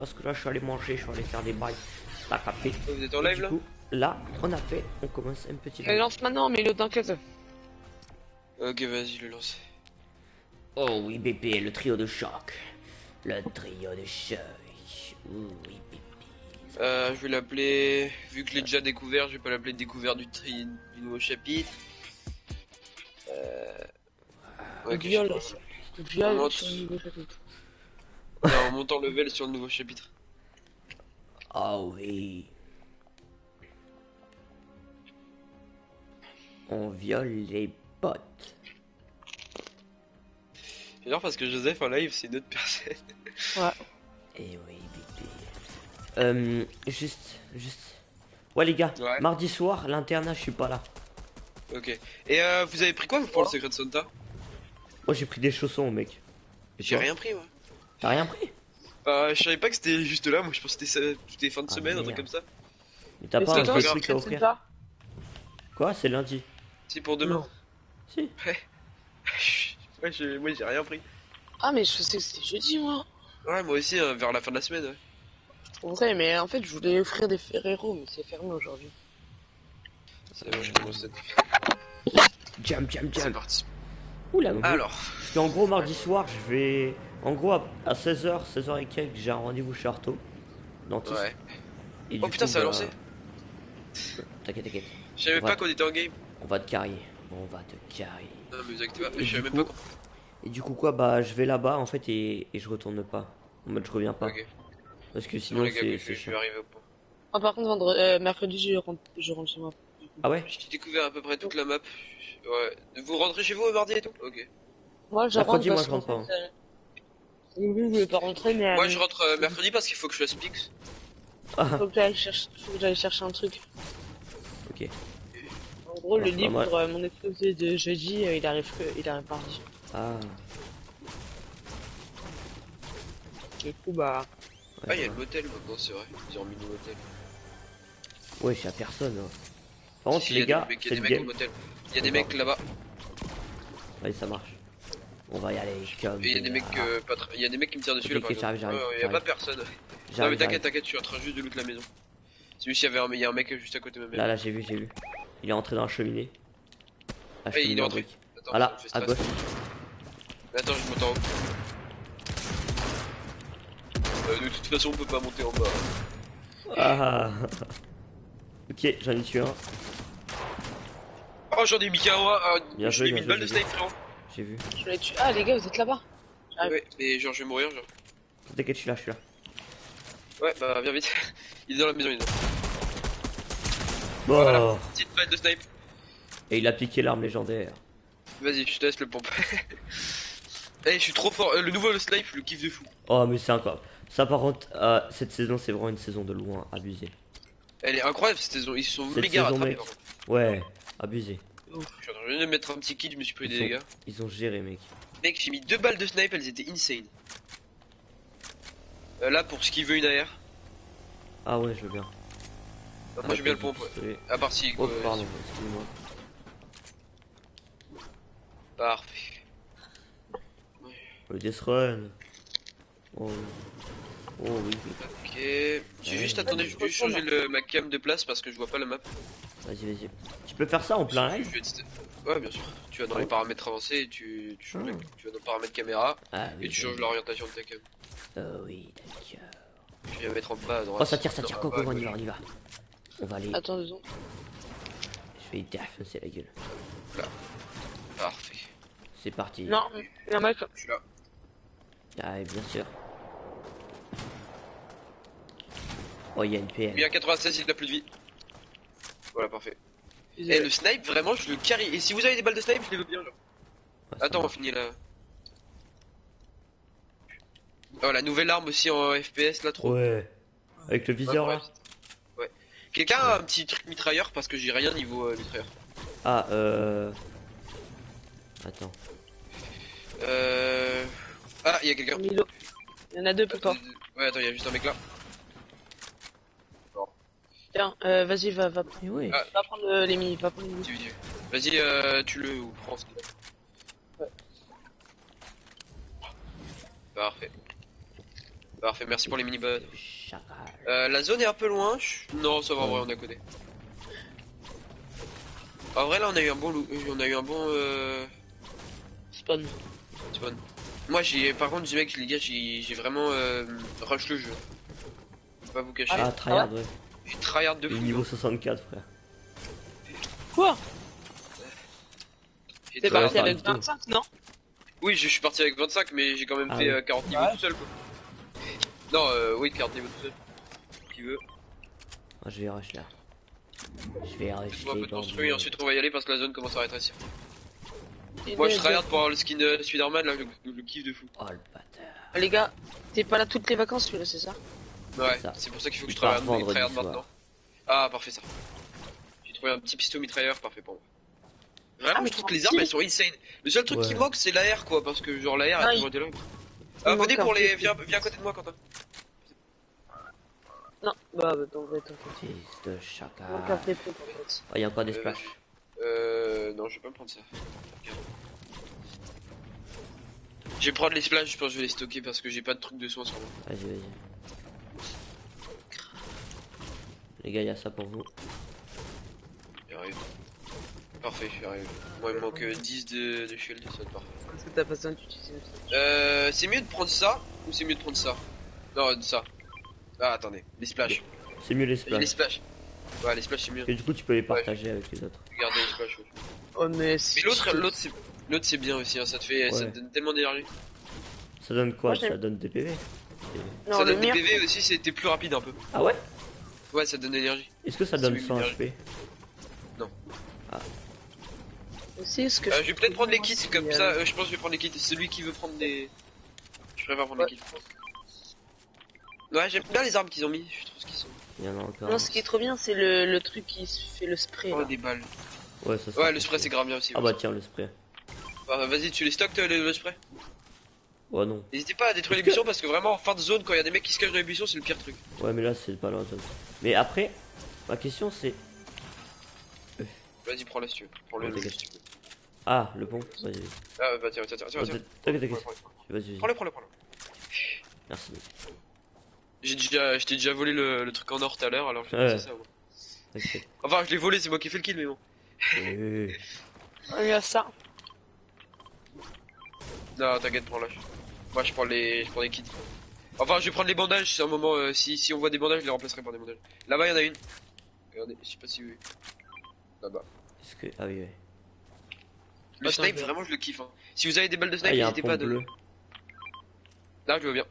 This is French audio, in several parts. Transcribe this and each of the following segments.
Parce que là, je suis allé manger, je suis allé faire des bails. T'as capté. Vous êtes en Et live du là? coup, là, on commence un petit Elle live. lance maintenant, mais l'autre d'enquête. Ok, vas-y, le lance. Oh oui, bébé, le trio de choc. Le trio de choc. Oh oui, bébé. Je vais l'appeler. Vu que je l'ai déjà découvert, je vais pas l'appeler découvert du nouveau chapitre. Ouais, ok, Viol. je sais pas. Viol monte. sur le nouveau chapitre. Ouais, en montant level sur le nouveau chapitre. Oh oui. On viole les potes. J'adore parce que Joseph en live, c'est une autre personne. Ouais. Eh oui, bébé. Juste. Ouais, les gars, Ouais. mardi soir, l'internat, je suis pas là. Ok. Et vous avez pris quoi pour le secret de Santa? Moi, j'ai pris des chaussons, mec. Et J'ai toi rien pris, moi. T'as rien pris? Je savais pas que c'était juste là, moi je pensais que c'était fin de Ah, semaine, un truc merde. comme ça. Mais t'as Mais pas c'est un quand vrai c'est truc à c'est offrir? ça? Quoi? C'est lundi. C'est pour demain. Non. Si. Ouais, moi j'ai rien pris. Ah, mais je sais que c'était jeudi, moi. Ouais, moi aussi, hein, vers la fin de la semaine. Ouais. En vrai, mais en fait, je voulais offrir des Ferrero, mais c'est fermé aujourd'hui. C'est bon, je commence cette. Jam. C'est parti. Oula, mais Alors, parce qu'en gros, mardi soir, je vais. En gros, à 16h, 16h et quelques, j'ai un rendez-vous chez Arto, dentiste. ouais. Et Oh du putain, coup, ça a lancé. T'inquiète. Je savais On va pas te- qu'on était en game. On va te carrer. On va te carrer. Non, mais vous inquiétez pas, Et je savais du même coup, pas qu'on. et du coup, quoi, bah, je vais là-bas, en fait, et je retourne pas. En mode, je reviens pas. Ok. Parce que C'est bon, sinon, les gars, c'est je chiant. vais arriver au point. Ah, par contre, mercredi, je rentre chez moi. Ah ouais? J'ai découvert à peu près toute la map. Ouais. Vous rentrez chez vous mardi et tout? Ok. Moi, je rentre Mercredi, moi, parce je qu'en rentre pas. fait, Lulu voulait pas rentrer, mais Moi je rentre mercredi parce qu'il faut que je fasse Pix. Ah, faut que j'aille chercher un truc. ok. En gros, le Bah, livre moi- pour mon exposé de jeudi, il arrive mardi. Ah, Du coup, bah. Ah, ouais, il y a je le vois. motel maintenant, c'est vrai. Ils ont remis le motel. Ouais, je suis à personne. Hein. Par contre, Si, les il y gars, a des c'est mecs au game. motel. Il y a des On mecs va. là-bas. Allez, ça marche. On va y aller comme Et il y a des mecs il y a des mecs qui me tirent dessus Ok, là par ok, exemple. j'arrive. Il y a pas personne. Non mais J'arrive. t'inquiète, je suis en train juste de loot la maison. C'est juste il y a un mec juste à côté de ma maison. Là, j'ai vu. Il est entré dans la cheminée. La Ouais, il cheminée est en entré. brique. Attends, Ah ça là, me fait à stress. gauche. Mais attends, je monte en haut. De toute façon, on peut pas monter en bas. Ah. Ok, j'en ai tué un. Oh, j'en ai mis qu'un moi. Bien Je joué, lui ai mis bien une balle joué, de j'ai snipe, frérot. J'ai vu. Je l'ai tué. Ah, les gars, vous êtes là-bas. J'arrive. Ouais, mais genre, je vais mourir, genre. T'inquiète, je suis là. Ouais, bah, viens vite. Il est dans la maison, il est dans. Bon. Voilà, petite balle de snipe. Et il a piqué l'arme légendaire. Vas-y, je te laisse le pompe. Eh, je suis trop fort. Le nouveau le snipe, le kiff de fou. Oh, mais c'est incroyable. Ça, par contre, cette saison, c'est vraiment une saison de loin. Abusé. Elle est incroyable cette saison. Ils se sont Cette méga saison, rattrapés mec. par contre. Ouais, abusé. Ouf, je suis en train de mettre un petit kill, je me suis pris des Ils, sont... dégâts. Ils ont géré, mec. Mec, j'ai mis 2 balles de snipe, elles étaient insane. Là, pour ce qui veut une AR. Ah ouais, je veux bien. Moi, j'ai bien le pompe, ouais. pistolet. À part si. Oh, pardon, excuse-moi. Parfait. Le Death Run. Oh, oui. Ok. J'ai juste attendu, je vais juste changer ma cam de place parce que je vois pas la map. Vas-y. Tu peux faire ça en plein live? Ouais, bien sûr. Tu vas dans les paramètres avancés et tu changes tu vas dans paramètres caméra Ah, et tu changes l'orientation de ta cam. Oh oui, d'accord. Je vais mettre en bas à droite. Oh, ça tire, Non, go, en bas, on y gauche. va. On va aller. Attends 2 secondes. Je vais défoncer la gueule. Là. Parfait. C'est parti. Non, il y a un mec. Je suis là. Ah, bien sûr. Oh, il y a une PL. Lui à 96, il n'a plus de vie. Voilà, parfait. Et Désolé. le snipe, vraiment, je le carry. Et si vous avez des balles de snipe, je les veux bien, genre. Ouais, ça Attends, on va. finit là. Oh, la nouvelle arme aussi en FPS là, trop. Ouais. Avec le viseur là. Ouais. Quelqu'un a un petit truc mitrailleur parce que j'ai rien niveau mitrailleur. Ah, Attends. Ah, il y a quelqu'un. Milo. Il y en a 2 pour toi. Ouais, attends, il y a juste un mec là. Tiens, vas-y, va Mais ouais. Ah. prendre les mini, va prendre les mini. Vas-y, tue-le ou prends ce qu'il a. Ouais. Parfait. Parfait, merci pour les mini-bots. Chacal. La zone est un peu loin. Non, ça va, en vrai, on est à côté. En vrai, là, on a eu un bon on a eu un bon Spawn. spawn. Moi, par contre, les mecs, les gars, j'ai vraiment rush le jeu. Faut pas vous cacher. Ah, tryhard, ouais. J'ai tryhard de Et fou. niveau 64, frère. Quoi? J'ai T'es Ouais, parti ça avec arrive tôt. 25, non? Oui, je suis parti avec 25, mais j'ai quand même Ah fait oui. 40 niveaux Ouais. tout seul, quoi. Non, oui, 40 niveaux tout seul. Qui veut. Ah, je vais rush là. Je vais rush. On va un peu de construire et ensuite on va y aller parce que la zone commence à rétrécir. Et Moi, les je tryhard gars- pour avoir le skin Spider-Man, là, le kiffe de fou. Oh le bâtard. Les gars, t'es pas là toutes les vacances, celui-là, c'est ça? Ouais, Ça. c'est pour ça qu'il faut que je Il part tryhard vendredi soir. maintenant. Ah, parfait ça. J'ai trouvé un petit pistolet mitrailleur, parfait pour moi. Vraiment, Ah, mais je trouve t'as que les un armes petit- elles sont insane. Le seul truc qui Ouais. manque c'est l'AR quoi, parce que genre l'AR Ah, a il- toujours été là. il Venez manque pour un les. peu. Viens à côté de moi, Quentin. Non, bah, t'inquiète. Fils de Il manque un chacal. PP en fait. Oh, il y a encore des splashs. Non, je vais pas me prendre ça. Je vais prendre les splash, je pense que je vais les stocker parce que j'ai pas de truc de soin sur moi. Vas-y, vas-y. Les gars, il y a ça pour vous. J'y arrive. Parfait, j'y arrive. Moi il me manque 10 de shield, ça va être parfait. Parce que t'as pas besoin d'utiliser le C'est mieux de prendre ça ou c'est mieux de prendre ça? Non, de ça. Ah, attendez, les splash. C'est mieux les Les splashs. splash. Ouais, les splash c'est mieux. Et du coup, tu peux les partager avec les autres. Regardez les splash. Ouais. Oh, mais Mais l'autre c'est bien aussi, hein, ça te fait, ça Ouais. te donne tellement d'énergie. Ça donne quoi? Moi, j'aime- Ça donne des PV. Non, Ça le donne des mien. PV aussi, c'était plus rapide un peu. Ah ouais? Ouais, ça donne de l'énergie. Est-ce que ça C'est donne mieux que 100 l'énergie. HP? Aussi, ce que Je vais peut-être prendre les kits c'est, comme ça, je pense que je vais prendre les kits. Celui qui veut prendre des. Je préfère prendre les kits. Ouais, j'aime bien les armes qu'ils ont mis, je trouve ce qu'ils sont. Il y en a encore. Non, ce qui est trop bien, c'est le truc qui se fait le spray. Oh, Là. des balles. Ouais, ça Ouais, le spray c'est grave bien aussi. Ah bah tiens, le spray. Bah, vas-y, tu les stocks toi, le spray. Ouais, non. N'hésitez pas à détruire les buissons parce que vraiment en fin de zone, quand il y a des mecs qui se cachent dans les buissons, c'est le pire truc. Ouais, mais là, c'est pas loin. Mais après, ma question c'est. Vas-y, prends-la si tu veux. Prends-le. Ouais, le- t'inquiète. si tu veux. Ah, le pont, vas-y. Ah, bah tiens. Oh, t'inquiète, t'inquiète. Vas-y, vas-y. Prends-le. Merci. Je t'ai déjà volé le truc en or tout à l'heure, alors je Ouais. sais ça. Moi. T'inquiète. Enfin, je l'ai volé, c'est moi qui ai fait le kill, mais bon. Ouais. Il y a ça. Non, t'inquiète, prends-la. Moi, je prends les kits. Enfin, je vais prendre les bandages, c'est un moment, si on voit des bandages, je les remplacerai par des bandages. Là-bas, il y en a une. Regardez, je sais pas si vous voyez. Là-bas. Est-ce que. Ah oui, ouais. Le Attends, snipe, je- vraiment, je le kiffe. Hein. Si vous avez des balles de Ah, snipe, il y a un n'hésitez pont pas à donner. bleu. Là, je le vois bien.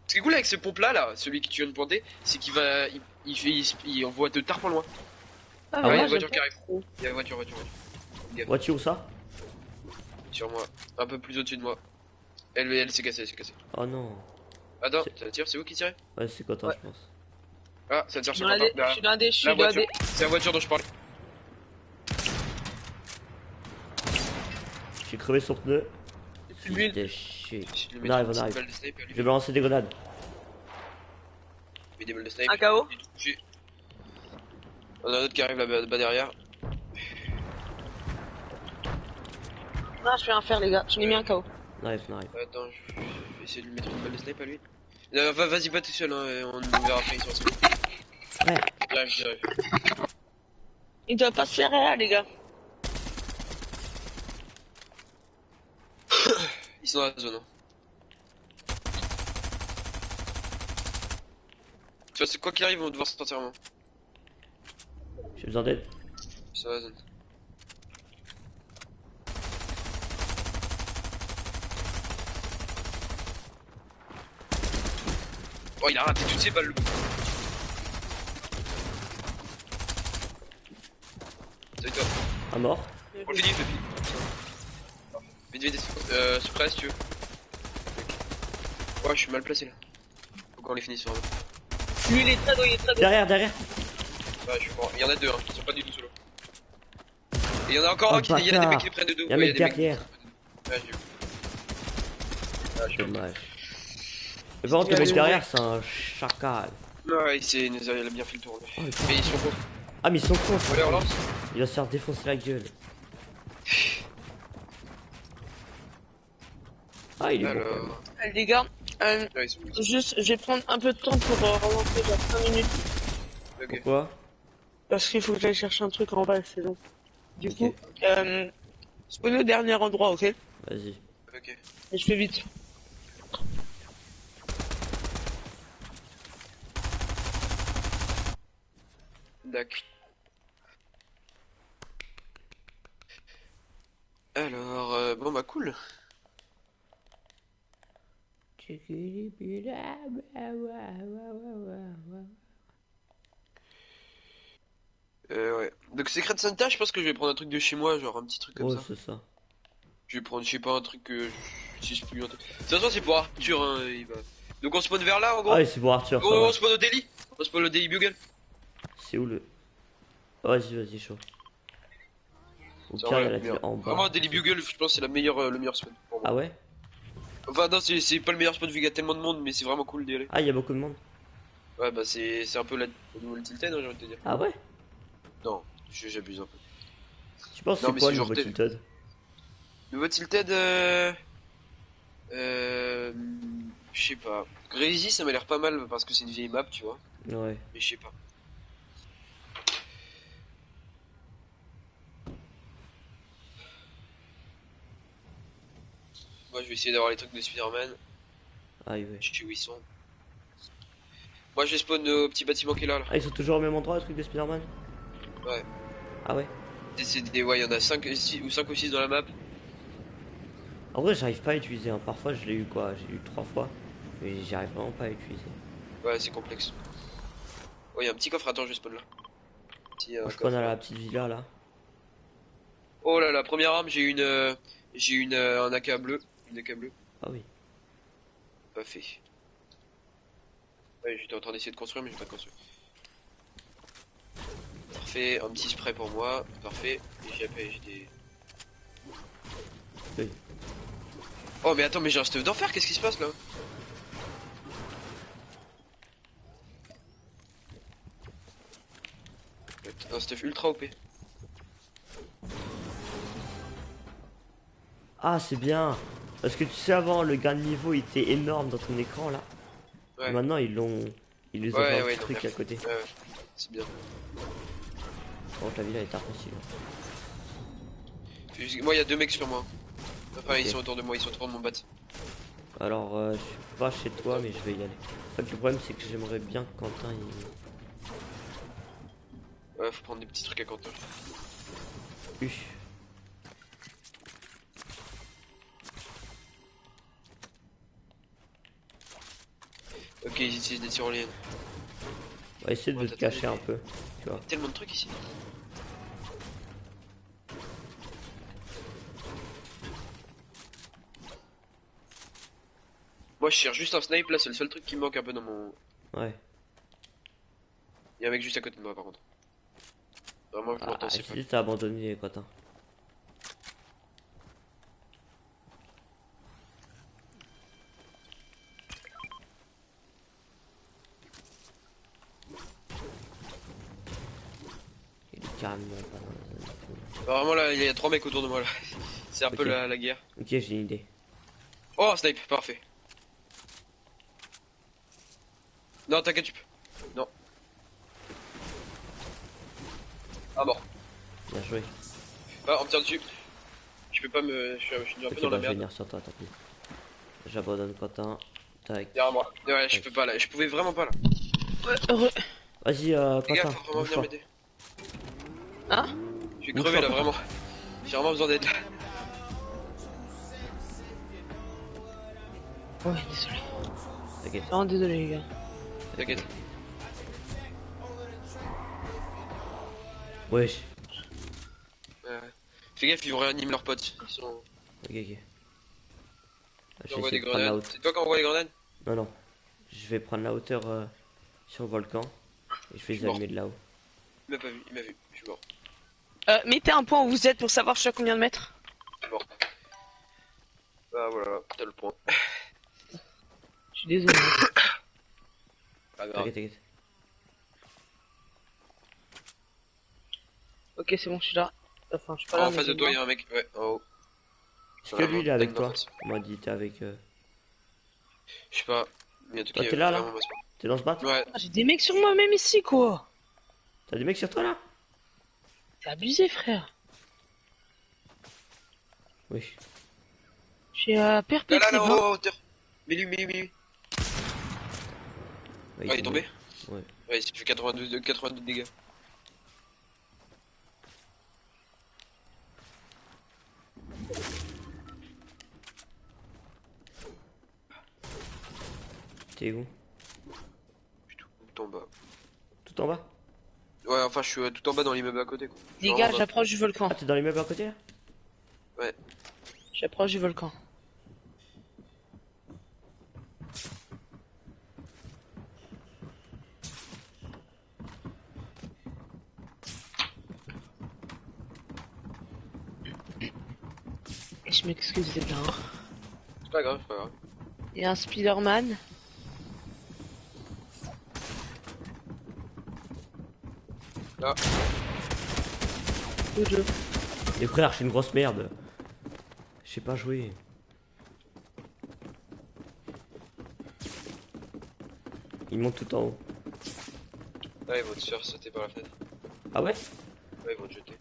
Ce qui est cool avec ce pompe-là, là, celui que tu viens de pointer, c'est qu'il va. Il envoie de tarpes en loin. Ah, ouais, moi, une j'aime voiture pas qui arrive. trop. Il y a une voiture. Voiture ou ça? Sur moi. Un peu plus au-dessus de moi. Elle s'est cassée, Oh non. Attends, ça tire, c'est vous qui tirez? Ouais, c'est Quentin, Ouais. je pense. Ah, ça tire Je suis sur dans la Quentin. dé- je suis dans la dé, je suis La dans la voiture. dé. C'est la voiture dont je parlais. J'ai crevé son pneu. Plus bulle. Fils de shit. Je lui On mets arrive, une on petite arrive. balle de snipe, Je vais balancer des grenades. mets des balles de snipe. Un KO. J'ai tout touché. On a un autre qui arrive là-bas derrière. Non, je fais rien faire, les gars. Je l'ai mis un KO. On arrive, on arrive. Attends, je vais essayer de lui mettre une balle de snipe à lui. Vas-y pas tout seul, hein, et on verra après, ils sont ensemble. Frère, J'arrive. Il doit pas se faire rien, les gars. Ils sont dans la zone. Hein. Tu vois, c'est quoi qu'il arrive, on va devoir se sortir main. j'ai besoin d'aide. Ils sont dans la zone. Oh, il a raté toutes ses balles. Salut toi. Un mort. On le finit, je le finis. Vite, c'est prêt si tu veux. Ouais, je suis mal placé là. Faut qu'on les finisse sur un autre. Lui, il est très doué, il est très doué. Derrière, derrière. Ouais, je suis mort. Il y en a deux, hein, qui sont pas du tout solo. Et il y en a encore Oh, un il y en a des bâtard. mecs qui les prennent de dos. Il y a un Ouais, mec des mecs- derrière. Ouais, j'ai vu. Ouais, je suis Dommage. Mais par contre, le mec derrière, c'est un chacal. Ouais, il a bien fait le tour. Lui. Oh, le Mais ils sont cons. Ah, mais ils sont cons. Allez, on lance. Il va se faire défoncer la gueule. Ah, il est bon. Alors, Les gars, Ouais, ils sont plus. Juste, je vais prendre un peu de temps pour relancer, genre 5 minutes. Ok. Pourquoi? Parce qu'il faut que j'aille chercher un truc en bas, c'est long. Du Ok. coup, spawn au dernier endroit, ok? Et Vas-y. Ok. je fais vite. D'accord. Alors, bon bah cool. Ouais. Donc Secret Santa, je pense que je vais prendre un truc de chez moi, genre un petit truc comme Ouais, ça. c'est ça. Je vais prendre, je sais pas, un truc que si je plus un truc. De toute façon, c'est pour Arthur, hein, il va. Donc on spawn vers là, en Ah, gros. et c'est pour Arthur, ça On va. spawn au daily. On spawn au daily bugle. C'est où le. Vas-y, vas-y, chaud. Au C'est pire, il y a vrai, la ville meilleur. en bas. Vraiment, daily bugle, je pense que c'est la meilleure, le meilleur spawn pour moi. Ah ouais? Enfin, non, c'est pas le meilleur spawn vu qu'il y a tellement de monde, mais c'est vraiment cool d'y aller. Ah, il y a beaucoup de monde. Ouais, bah c'est un peu la nouvelle Tilted, hein, j'ai envie de te dire. Ah ouais? Non, j'abuse un peu. Tu penses que Non, c'est mais quoi c'est le genre nouveau Tilted? nouveau Tilted, euh, je sais pas. Crazy, ça m'a l'air pas mal parce que c'est une vieille map, tu vois. Ouais. Mais je sais pas. Moi, je vais essayer d'avoir les trucs de Spider-Man. Ah, ouais. Je sais où ils sont. Moi, je vais spawn au petit bâtiment qui est là, là. Ah, ils sont toujours au même endroit, le truc de Spider-Man? Ouais. Ah ouais? Ouais, il y en a 5 ou 5 ou 6 dans la map. En vrai, j'arrive pas à utiliser. Hein. Parfois, je l'ai eu quoi? J'ai eu 3 fois. Mais j'arrive vraiment pas à utiliser. Ouais, c'est complexe. Oh, il y a un petit coffre. Attends, je vais spawn là. Petit Moi, je coffre connais là. la petite villa là. Oh là, la première arme, j'ai une un AK bleu. Une AK bleu. Ah oui. Pas fait. Ouais, j'étais en train d'essayer de construire, mais j'ai pas construit. Parfait, un petit spray pour moi. Parfait. Et j'ai des. Oui. Oh, mais attends, mais j'ai un stuff d'enfer. Qu'est-ce qui se passe là? Un stuff ultra OP. Ah, c'est bien. Parce que tu sais, avant, le gain de niveau était énorme dans ton écran là. Ouais. Maintenant, ils l'ont. Ils les ont fait Ouais, un ouais, petit non, truc mais- à côté. Ouais, c'est bien. Bon, la villa est impossible. Moi, il y a 2 mecs sur moi. Enfin, Ok. ils sont autour de moi, ils sont autour de mon bat. Alors, je suis pas chez toi, mais je vais y aller. En fait, le problème, c'est que j'aimerais bien que Quentin il. Ouais, faut prendre des petits trucs à Quentin. Huch. Ok, ils utilisent des tyroliennes. On va essayer de Ouais, te t'as cacher un peu. Tu vois. Tellement de trucs ici. Moi, je cherche juste un snipe là, c'est le seul truc qui me manque un peu dans mon. Ouais. Il y a un mec juste à côté de moi par contre. Vraiment, je Ah, l'entends, c'est pas. si t'as abandonné, Quentin. Il est carrément pas dans la zone. Vraiment là, il y a 3 mecs autour de moi là. C'est un peu Ok. la guerre. Ok, j'ai une idée. Oh, un snipe, parfait. Non, t'inquiète, tu peux. Non. Ah, mort. Bien joué. Ah, on me tire dessus. Je peux pas me. Je suis un peu Ok, dans bah, la je vais merde. venir sur toi, tant pis. J'abandonne Quentin. Tac. Derrière moi. Ouais, je peux pas là. Je pouvais vraiment pas là. Ouais, heureux. Vas-y, Les gars, Quentin, faut vraiment venir bouge-toi. m'aider. Hein? Je vais Bouge-toi, crever là, Quentin. vraiment. J'ai vraiment besoin d'aide là. Ouais, désolé. T'inquiète. Vraiment désolé, les gars. T'inquiète. Wesh. Fais gaffe, ils vont réanimer leurs potes. Ils sont. Ok, ok. Je Ils vais envoient essayer des de prendre la grenades. hauteur. C'est toi qui envoie les grenades? Non, non. Je vais prendre la hauteur sur le volcan. Et je vais Je suis les mort. allumer de là-haut. Il m'a pas vu, il m'a vu. Je suis mort. Mettez un point où vous êtes pour savoir je suis à combien de mètres. Je suis mort. Bah voilà, t'as le point. Je suis désolé. Pas grave. T'inquiète, t'inquiète. Ok, c'est bon, je suis là. Enfin, je suis pas Oh, là. en face mais de toi, il y c'est a un mec. Ouais, en haut. Est-ce que lui il est avec Dingue d'en toi? face. On m'a dit t'es avec. Je sais pas. Mais en tout Toi, cas, t'es là, là vraiment, c'est T'es dans ce bat? pas- Ouais. Ah, j'ai des mecs sur moi même ici, quoi. T'as des mecs sur toi là? C'est abusé, frère. Oui. J'ai Là, perpète les en bains. hauteur. Mets-lui. Ouais, Ah, il est tombé? Ouais. Ouais, il s'est fait 82 dégâts. T'es où? Tout en bas. Tout en bas? Ouais, enfin, je suis tout en bas dans l'immeuble à côté, quoi. Je suis Les vraiment gars, en bas. j'approche du volcan. Ah, t'es dans l'immeuble à côté là? Ouais. J'approche du volcan. Et je m'excuse les gars. C'est pas grave, c'est pas grave. Il y a un Spider-Man. Là. Ou deux. Les frères, je suis une grosse merde. Je sais pas jouer. Ils montent tout en haut. Là, ils vont te faire sauter par la fenêtre. Ah ouais? Ouais, ils vont te jeter.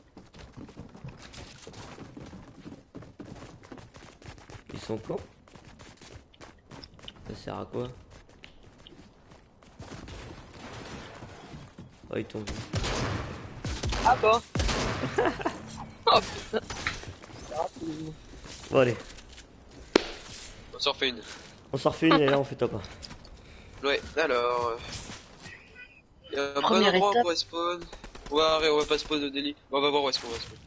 Ils sont cons? Ça sert à quoi? Oh, ils t'ont vu. Ah bah. Oh putain. Bon, allez. On s'en refait une. On s'en refait une et là on fait top 1. Ouais, alors. Il y a un bon Première endroit étape. pour spawn. Ouais, on va pas spawn de délit. On va voir où est-ce qu'on va spawn.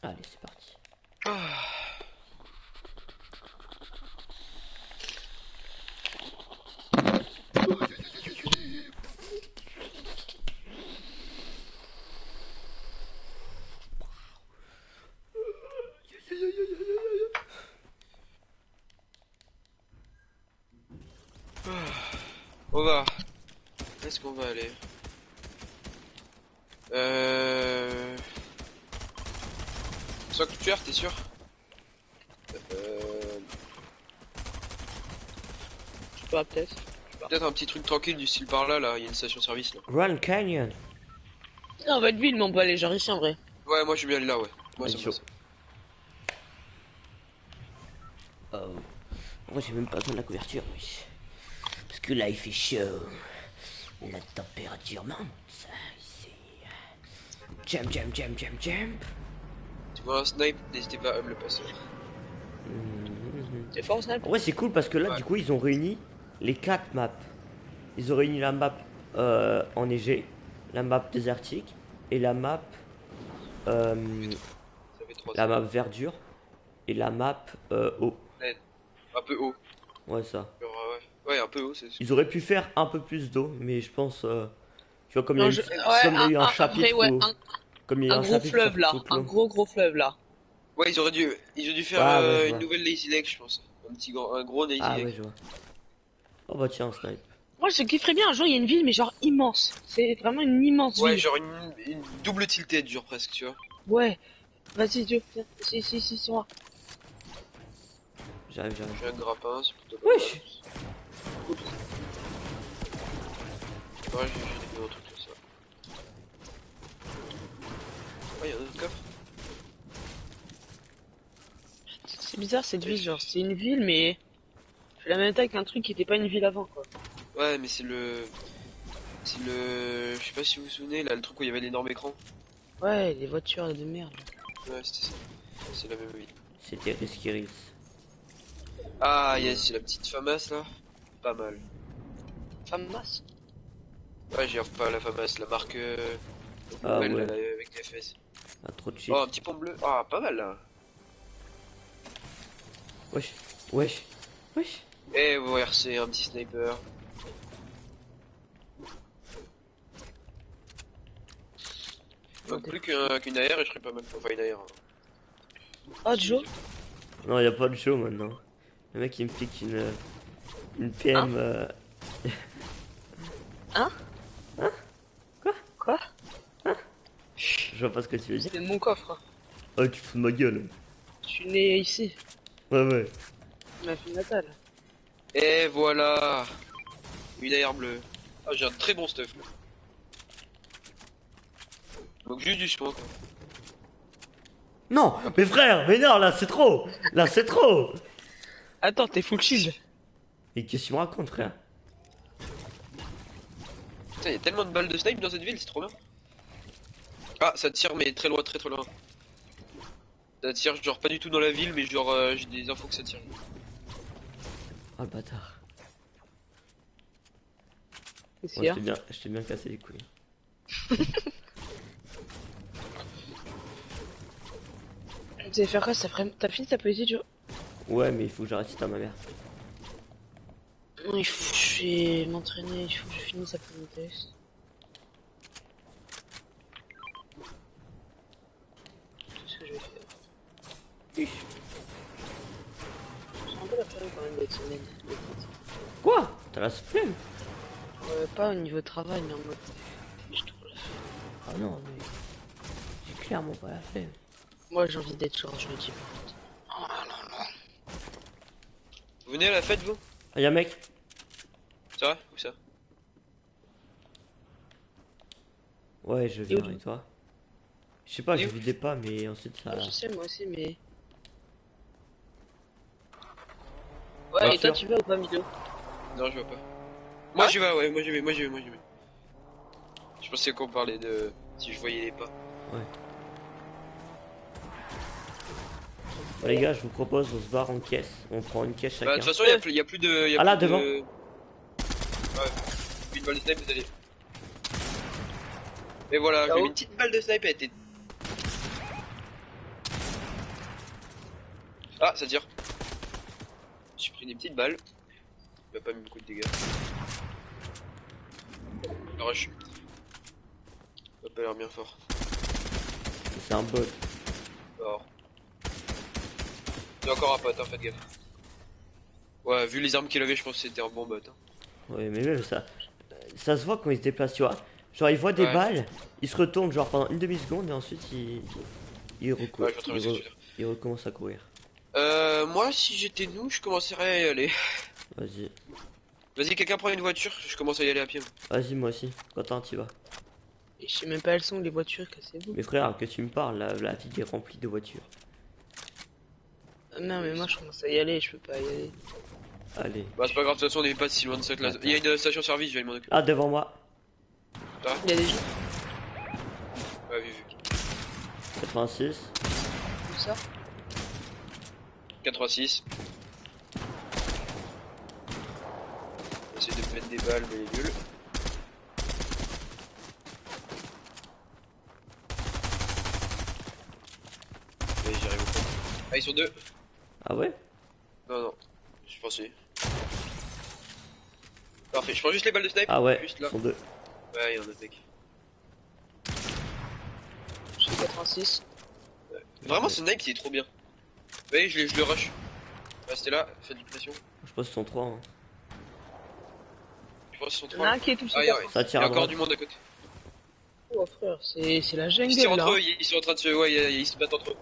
Allez, c'est parti. On va. Où est-ce qu'on va aller? Sanctuaire, t'es sûr? Je sais pas, peut-être. Peut-être un petit truc tranquille du style par là, là, il y a une station-service là. Run Canyon. Non, on va être ville, mais on peut aller genre ici en vrai. Ouais, moi je vais bien aller là, ouais. Moi ça Allez, me chaud. passe. Oh. Moi j'ai même pas besoin de la couverture, oui. Parce que là il fait chaud. La température monte. Ici. Jump. Tu vois un snipe, n'hésitez pas à me le passer. C'est fort, Snap. Ouais, c'est cool parce que là Ouais. du coup ils ont réuni les 4 maps. Ils ont réuni la map enneigée, la map désertique et la map Ça fait 3 la map verdure et la map eau. Un peu haut. Ouais, ça. Genre, ouais, un peu haut, c'est sûr. Ils auraient pu faire un peu plus d'eau, mais je pense tu vois comme il y a Non, eu, ouais, comme il y a eu un vrai, chapitre ouais, où- comme il y a eu un un gros chapitre fleuve sur là. toute Un l'eau. gros fleuve là. Ouais, ils ont dû faire Ah, ouais, je une vois. nouvelle Lazy Lake, je pense. Un gros Lazy Ah Lake. ouais, je vois. Oh bah tiens, un snipe. Moi, je kifferais bien un jour, il y a une ville, mais genre immense. C'est vraiment une immense Ouais, ville. genre une double tilted, genre presque, tu vois. Ouais. Vas-y, Dieu, viens. Si, sur moi. J'arrive. J'ai un grappin, c'est plutôt pas Wesh. mal. Ouais, j'ai des gros trucs comme ça. Ah, y'a un autre coffre. C'est bizarre cette ville, genre c'est une ville, mais je fais la même taille qu'un truc qui était pas une ville avant, quoi. Ouais, mais c'est le. Je sais pas si vous vous souvenez, là, le truc où il y avait l'énorme écran. Ouais, les voitures de merde. Ouais, c'était ça. C'est la même ville. C'était Reskiris. Ah, yes, c'est la petite FAMAS là. Pas mal. Femme masse. Ouais, j'ai pas la FAMAS, la marque. Ah Belle, ouais. là, avec des fesses. Ah, trop de shit. Oh, un petit pont bleu. Ah, pas mal là. Wesh. Eh, ORC, un petit sniper. Donc plus qu'une AR et je serais pas mal. Enfin, une AR. Oh, Joe. Non, y a pas de show maintenant. Le mec il me pique une Une PM. Hein? Hein? Quoi? Quoi? Je vois pas ce que tu veux dire. C'est mon coffre. Oh, tu fous de ma gueule. Je suis né ici. Ouais, ouais. Ma fille natale. Et voilà. Une AR bleue. Ah, j'ai un très bon stuff. Là. Donc juste du soin quoi. Non, mais frère, mais non, là c'est trop. Là c'est trop. Attends, t'es full shield. Et qu'est-ce que tu me racontes, frère? Putain, y a tellement de balles de snipe dans cette ville, c'est trop bien. Ah, ça tire mais très loin, très très loin. Ça tire genre pas du tout dans la ville, mais genre j'ai des infos que ça tire. Oh le bâtard. Qu'est-ce Bon, qu'il y a? je t'ai bien cassé les couilles. Vous allez faire quoi cet après-midi? T'as fini ta poésie, Joe? Ouais, mais il faut que je récite à ma mère. Non, il faut que je vais m'entraîner, il faut que je finisse après mon test. C'est ce que je vais faire. J'ai un peu la flemme quand même d'être semaine. Quoi? T'as la flemme? Pas au niveau travail, mais en mode. J'ai trop la flemme. Ah non, mais j'ai clairement pas la flemme. Moi j'ai envie d'être genre jeudi. Oh non, non. Vous venez à la fête vous? Ah y'a un mec. C'est vrai? Où ça? Ouais, je viens avec toi. Je sais pas, je Et où? vidais pas, mais ensuite ça. Ah, je sais, moi aussi, mais. Voiture. Ouais, et toi tu vas ou pas, Milo? Non, je vois pas. Moi Ah j'y vais, ouais, moi j'y vais, moi j'y vais, moi j'y vais. Je pensais qu'on parlait de si je voyais les pas. Ouais. Bon, les gars, je vous propose, on se barre en caisse. On prend une caisse Bah, chacun. de toute façon, y a plus de. Y a Ah, là, plus devant. de... Ouais, une balle de snipe, vous allez. Et voilà, j'ai mis une petite balle de snipe, elle était. Ah, ça tire. J'ai pris des petites balles. Il m'a pas mis beaucoup de dégâts. Le rush. Ça a pas l'air bien fort. C'est un bot. Fort. Il y a encore un pote, hein, faites gaffe. Ouais, vu les armes qu'il avait, je pense que c'était un bon bot. Hein. Ouais, mais même ça. Ça se voit quand il se déplace, tu vois. Genre, il voit des Ouais. balles, il se retourne genre pendant une demi-seconde et ensuite il Ouais, je vois très bien ce que tu veux dire. il recommence à courir. Moi, si j'étais nous, je commencerais à y aller. Vas-y. Vas-y, quelqu'un prend une voiture, je commence à y aller à pied. Vas-y, moi aussi. Quentin, tu vas. Et je sais même pas elles sont les voitures, cassez-vous. Mais frère, que tu me parles, la ville est remplie de voitures. Non, mais moi je commence à y aller, je peux pas y aller. Allez. Bah, c'est pas grave, de toute façon, on est pas si loin de cette classe. Il y a une station-service, je vais m'en occuper. Ah, devant moi. Il y a des gens, Ouais, vu. 86. tout ça. 86. Essayer de mettre des balles, mais il est nul. Allez, j'y arrive au fond. Ah, ils sont deux. Ah ouais? Non, non. Je pensais. Parfait, je prends juste les balles de snipe. Ah ouais, Juste ils là. sont deux. Ouais, il y en a mec. Je suis 86. Vraiment, ce snipe, il est trop bien. Vous voyez, je le rush. Restez là, faites du pression. Je pense qu'ils sont trois. Hein. Je pense qu'ils sont Il y en a trois. un qui est touché. Ah, par ouais. contre. Ça Il y tire a à encore droite. du monde à côté. Oh frère, c'est la Ils jungle se tirent là. entre eux, ils sont en train de se. Ouais, ils se battent entre eux.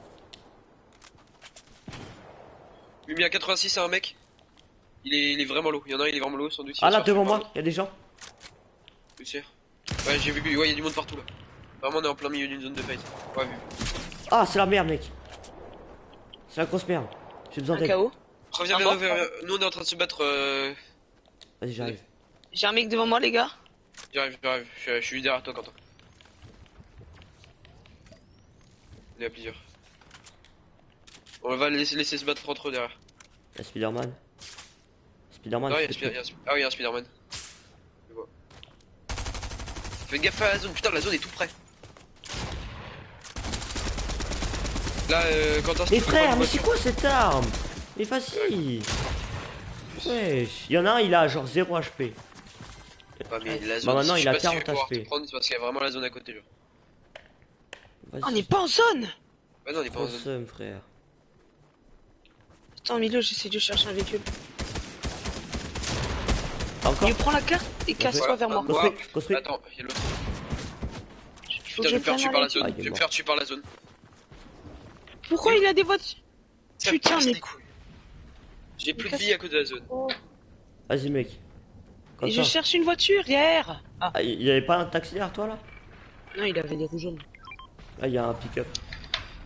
Lui mis à 86 à un mec. Il est vraiment low. Il y en a un, il est vraiment low, sans doute. Ah là, devant moi, il y a des gens. Je sais. Ouais, j'ai vu, ouais, il y a du monde partout là. Vraiment, on est en plein milieu d'une zone de fight. Ouais, vu. Ah, c'est la merde, mec. C'est la grosse merde. J'ai besoin Un d'aide. KO. Reviens, Ah viens, bon viens. Nous, on est en train de se battre. Vas-y, j'arrive. J'ai un mec devant moi, les gars. J'arrive. Je suis derrière toi, Quentin. Il y a plusieurs. On va laisser se battre entre eux derrière. Il y a Spider-Man. Spider-Man. Ah, c'est tout. ah oui, il y a un Spider-Man. Je vois. Faites gaffe à la zone, putain, la zone est tout près. Là, Quentin, Mais tu peux frère, prendre mais une c'est voiture. quoi cette arme? Mais facile. Wesh. Il y en a un, il a genre 0 HP. Ouais, mais la Bah zone, maintenant, je il sais a pas si je vais 40 pouvoir te HP. prendre, c'est parce qu'il y a vraiment la zone à côté, genre. Vas-y. Oh, on n'est pas en zone. Bah non, on est pas en Trop zone. seum, frère. Attends, Milo, j'essaie de chercher un véhicule. Encore. Il prend la carte et casse-toi vers moi. Construis, construis. Attends, il y a l'autre. Faut Putain, que je vais me faire prenne tuer un par la mec. zone. Ah, Je il est vais me mort. faire tuer par la zone. Pourquoi il a des voitures? Ça Putain, casse mais- les couilles. J'ai plus de vie à cause de la zone. Oh. Vas-y, mec. Comme Et je ça. cherche une voiture hier. Ah, Ah, il y avait pas un taxi derrière toi là? non, il avait les roues jaunes. Ah, il y a un pick-up.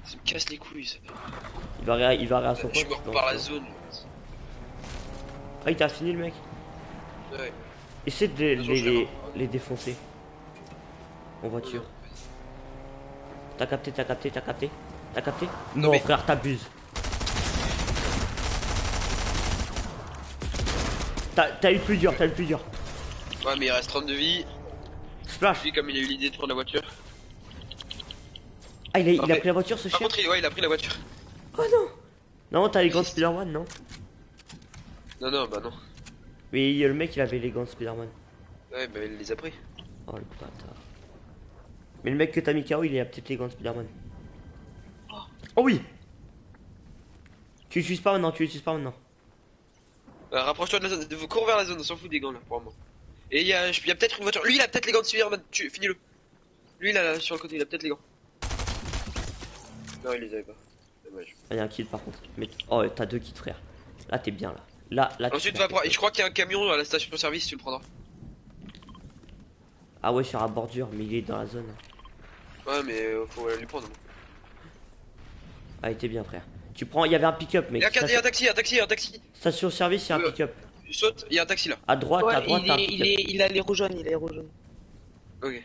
Ça me casse les couilles, ça. Il va à son Je suis poste. mort par la zone. Ah, il t'a fini le mec. Ouais. Essaie de De toute façon, je vais les défoncer. En voiture. T'as capté, t'as capté, t'as capté. T'as capté? Non, mais- frère, t'abuses. T'as eu le plus dur, t'as eu le plus dur. Ouais, mais il reste 30 de vie. Splash. Lui, comme il a eu l'idée de prendre la voiture. Ah, il a Parfait. pris la voiture ce Par chien. contre, il a pris la voiture. Oh non. Non, t'as les gants de Spider-Man, non? Non, non, bah non. Mais le mec, il avait les gants de Spider-Man. Ouais, bah il les a pris. Oh le bâtard. Mais le mec que t'as mis KO, il a peut-être les gants de Spider-Man. Oh oui. Tu l'utilises pas maintenant, tu l'utilises pas maintenant. Rapproche-toi de la zone. Cours vers la zone, on s'en fout des gants là, pour moi. Et il y a peut-être une voiture. Lui, il a peut-être les gants de Spider-Man. Finis-le. Lui, là, sur le côté, il a peut-être les gants. Non, il les avait pas. Dommage. Ah, il y a un kill par contre. Mais oh, t'as 2 kills, frère. Là, t'es bien là. Là, tu Ensuite, peux va faire prendre. quelque Je crois qu'il y a un camion à la station-service, tu le prendras. chose. Ah ouais, sur la bordure, mais il est dans la zone. Ouais, mais faut lui prendre. Ah, il était bien, frère. Tu prends, il y avait un pick-up, mec. Il y a un taxi, un taxi. Station service, il y a un pick-up. Tu sautes, il y a un taxi là. À droite, Ouais, t'as un pick-up. il a les roues jaunes, il a les roues jaunes. Ok,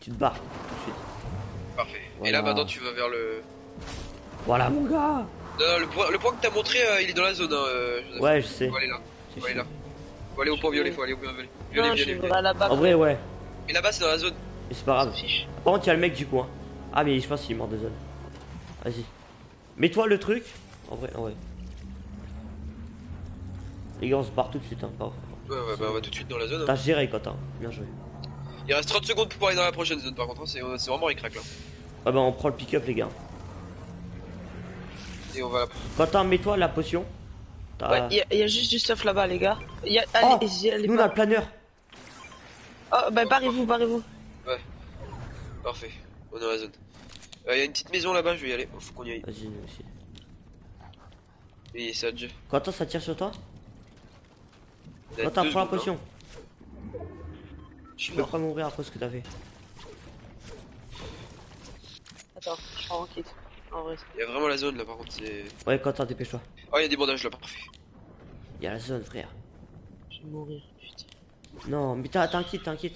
Tu te barres tout de suite. parfait. Et Voilà. là, maintenant, tu vas vers le. Voilà, mon gars. Non, non, le point que t'as montré, il est dans la zone. Hein, Joseph. Ouais, je sais. Faut aller là. C'est Faut aller chiant. là. Faut aller au point violet, faut aller au point violet. Violet, Non, je violet, vais violet. là-bas. En vrai, ouais. Et là-bas, c'est dans la zone. Mais c'est pas grave. Fiche. Par contre, il y a le mec du coin. Ah, mais je pense qu'il est mort de zone. Vas-y. Mets-toi le truc. En vrai, en vrai. Les gars, on se barre tout de suite, hein. Pas... Ouais, bah on va tout de suite dans la zone. Hein. T'as géré, Quentin. Bien joué. Il reste 30 secondes pour aller dans la prochaine zone par contre. Hein. C'est vraiment ric-rac là. Ah, bah, on prend le pick-up, les gars. Et on va. Quentin, mets-toi la potion. T'as- Ouais, il y a juste du stuff là-bas, les gars. Il y a... Oh, allez nous, on a le planeur. Oh, bah barrez-vous, barrez-vous. Ouais. Parfait. On est dans la zone. Il y a une petite maison là-bas, je vais y aller. Faut qu'on y aille. Vas-y, nous aussi. Et ça déjà. Quentin, ça tire sur toi. Il y a Quentin, deux prends la secondes, potion. hein. Je suis Tu peux mort. pas mourir après ce que t'as fait. Attends, je prends un kit. En vrai. Il y a vraiment la zone là par contre. C'est. Ouais, Quentin, dépêche-toi. Oh, il y a des bandages là, parfait. Il y a la zone, frère. Je vais mourir, putain. Non, mais t'as un kit, t'as un kit.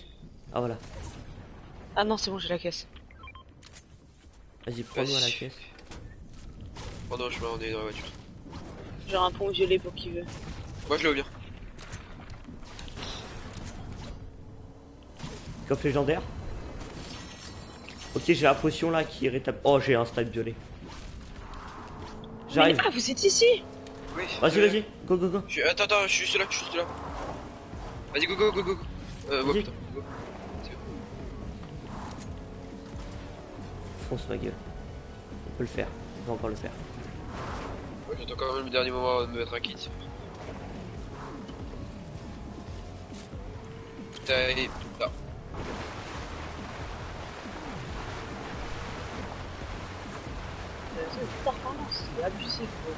Ah, voilà. Ah non, c'est bon, j'ai la caisse. Vas-y, prends-nous à la caisse. Pendant le chemin, on est dans la voiture. Genre un pont violet pour qui veut. Moi, je le veux bien. Coffre légendaire. Ok, j'ai la potion là qui rétablit. Oh, j'ai un stade violet. J'arrive. Ah, vous êtes ici? Oui. Vas-y, vas-y, go, go, go. Attends, je suis juste là, Vas-y, go. Ouais, Vas-y. putain. Go. Fonce ma gueule. On peut le faire. On peut encore le faire. Ouais, j'attends quand même le dernier moment de me mettre un kit. Allez, là. C'est abusé, gros.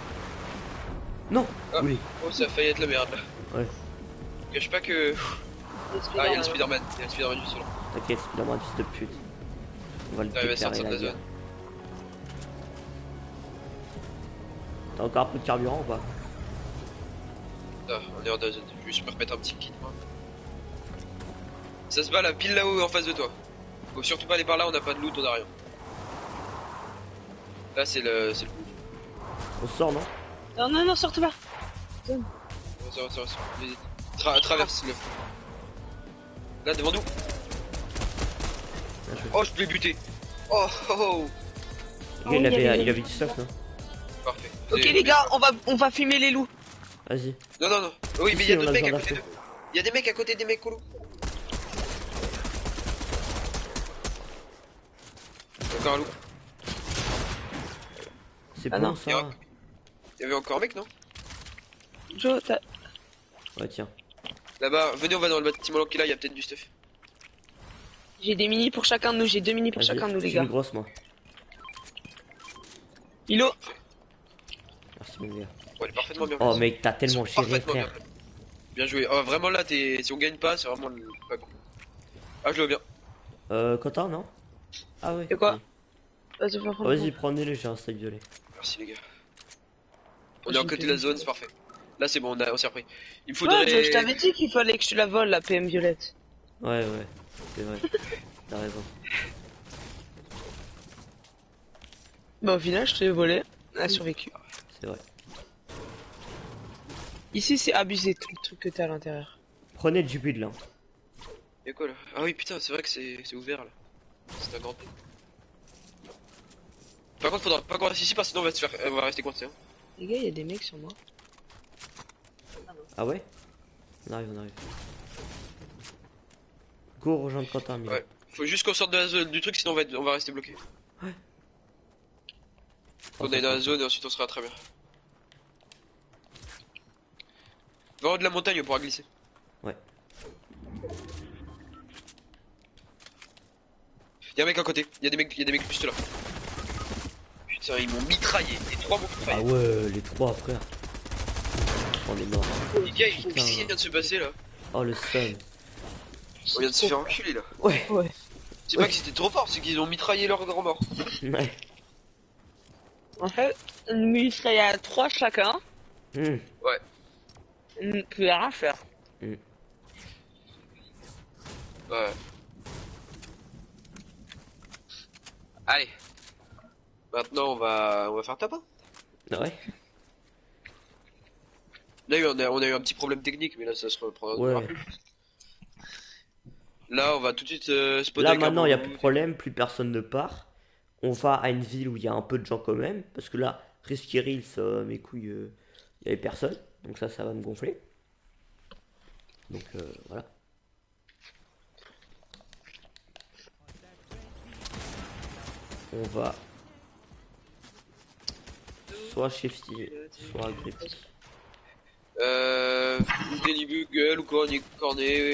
Non. Ah. Oui. Oh, ça a failli être la merde là. Ouais. Cache pas que. Ah, il y a le Spider-Man. Il y a le Spider-Man juste là. T'inquiète, Spider-Man, fils de pute. On va le T'arrives à déclarer sortir de la la guerre. zone. T'as encore un peu de carburant ou pas? Ah, on est hors de la zone. Je vais juste me remettre un petit kit moi. Ça se bat là, pile là-haut en face de toi. Faut surtout pas aller par là, on n'a pas de loot, on a rien. Là c'est le. On sort, non? Non, sortez pas. Ça va. Traverse le. Là devant nous. Bien joué. Oh, je l'ai buté. Oh. Le gars, il avait du stuff, non? Parfait. Ok les gars, on va fumer les loups. Vas-y. Non. Oui, mais Ici, il y a on d'autres a mecs à besoin côté d'acheter. d'eux. Il y a des mecs à côté des mecs colo. Encore un loup. C'est Ah bon non. ça. Il y avait encore un mec, non? Joe, t'as... Ouais, tiens. Là-bas, venez, on va dans le bâtiment qui est là, il y a peut-être du stuff. J'ai des minis pour chacun de nous, j'ai 2 minis pour Vas-y, chacun de nous, les j'ai gars. une grosse, moi. Ilo, Merci, mon gars. Ouais, elle est parfaitement bien. Oh, placée. mec, t'as tellement géré, Parfaitement bien. frère. placée. Bien joué. Oh, vraiment là, si on gagne pas, c'est vraiment pas cool. Ah, je le vois bien. Quentin, non? Ah ouais. C'est quoi? ok. vas-y, fais prendre. Vas-y, prenez-les, j'ai un steak violet. Merci les gars. On est J'ai à une côté de la PM zone, c'est parfait. Là, c'est bon, on s'est repris. Il me Ouais, faudrait. je t'avais dit qu'il fallait que je te la vole, la PM violette. Ouais, c'est vrai. T'as raison. Bah au final, je te l'ai volé, elle a survécu. C'est vrai. Ici, c'est abusé, tout le truc que t'as à l'intérieur. Prenez du build là. Y'a quoi là? Ah oui, putain, c'est vrai que c'est ouvert là. C'est un grand P. Par contre, faudra pas qu'on reste ici parce que sinon on va rester coincé. Hein. Les gars, il y a des mecs sur moi. Ah ouais? On arrive. Go rejoindre Quentin, Milo. Ouais. Faut juste qu'on sorte de la zone du truc, sinon on va rester bloqué. Ouais. On est dans la zone et ensuite on sera très bien. Va en haut de la montagne, on pourra glisser. Ouais. Y'a un mec à côté, y'a des mecs juste là. Putain, ils m'ont mitraillé, les trois m'ont Ah mitraillé. ouais, les trois frères. On est mort. Les gars, Putain. qu'est-ce qui vient de se passer là? Oh le stun. On vient de se faire enculer là. Ouais. Ouais. C'est pas qu'ils étaient trop forts, c'est qu'ils ont mitraillé leur grand mort. Ouais. En fait, une milice à 3 chacun, Hmm. Ouais. on ne pouvait rien faire. Ouais. Allez. Maintenant on va faire tapin. Ouais. Là on a eu un petit problème technique, mais là ça se reprendra. Ouais. Là on va tout de suite spotter. Là avec un maintenant il y a bon plus de loot. problème, plus personne ne part. On va à une ville où il y a un peu de gens quand même. Parce que là, Risky Hills, mes couilles, il y avait personne. Donc ça va me gonfler. Donc voilà. On va soit shifty, soit agressif. Daily Bugle ou cornet,